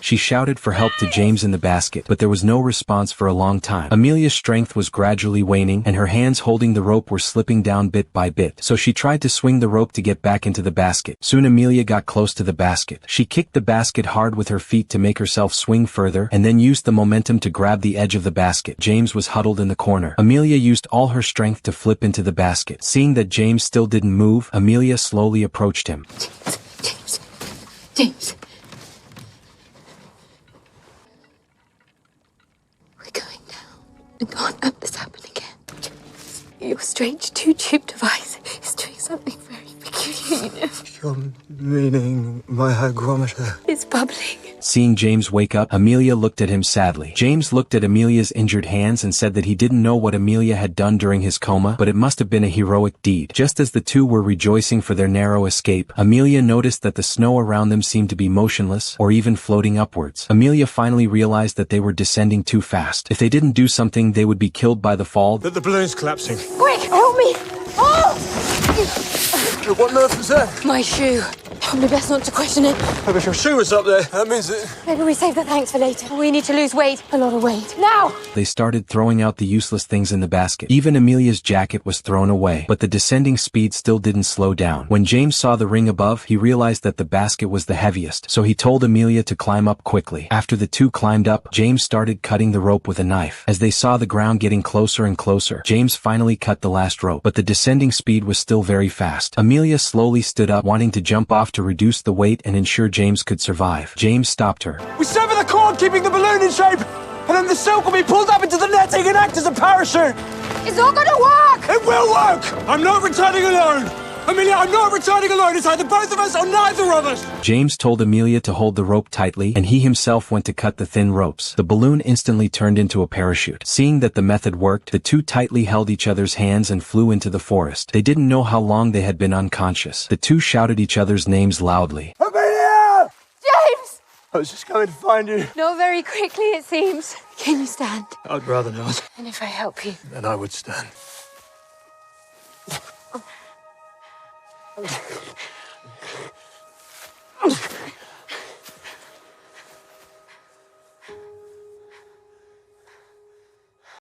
She shouted for help to James in the basket, but there was no response for a long time. Amelia's strength was gradually waning, and her hands holding the rope were slipping down bit by bit, so she tried to swing the rope to get back into the basket. Soon Amelia got close to the basket. She kicked the basket hard with her feet to make herself swing further, and then used the momentum to grab the edge of the basket. James was huddled in the corner. Amelia used all her strength to flip into the basket. Seeing that James still didn't move, Amelia slowly approached him. James. We're going down. I can't have this happen again. James, your strange two-tube device is doing something very peculiar, you know. You're meaning my hygrometer? It's bubbling. Seeing James wake up, Amelia looked at him sadly. James looked at Amelia's injured hands and said that he didn't know what Amelia had done during his coma, but it must have been a heroic deed. Just as the two were rejoicing for their narrow escape, Amelia noticed that the snow around them seemed to be motionless, or even floating upwards. Amelia finally realized that they were descending too fast. If they didn't do something, they would be killed by the fall. The balloon's collapsing. Quick, help me! Oh! What on earth was that? My shoe. Probably best not to question it. Oh, but your shoe was up there. That means that... Maybe we save the thanks for later. We need to lose weight. A lot of weight. Now! They started throwing out the useless things in the basket. Even Amelia's jacket was thrown away, but the descending speed still didn't slow down. When James saw the ring above, he realized that the basket was the heaviest, so he told Amelia to climb up quickly. After the two climbed up, James started cutting the rope with a knife. As they saw the ground getting closer and closer, James finally cut the last rope, but the descending speed was still very fast. Amelia slowly stood up, wanting to jump off to reduce the weight and ensure James could survive. James stopped her. We sever the cord, keeping the balloon in shape, and then the silk will be pulled up into the netting and act as a parachute. It's all gonna work! It will work! I'm not returning alone! Amelia, I'm not returning alone! It's either both of us or neither of us! James told Amelia to hold the rope tightly, and he himself went to cut the thin ropes. The balloon instantly turned into a parachute. Seeing that the method worked, the two tightly held each other's hands and flew into the forest. They didn't know how long they had been unconscious. The two shouted each other's names loudly. Amelia! James! I was just coming to find you. Not very quickly, it seems. Can you stand? I'd rather not. And if I help you? Then I would stand.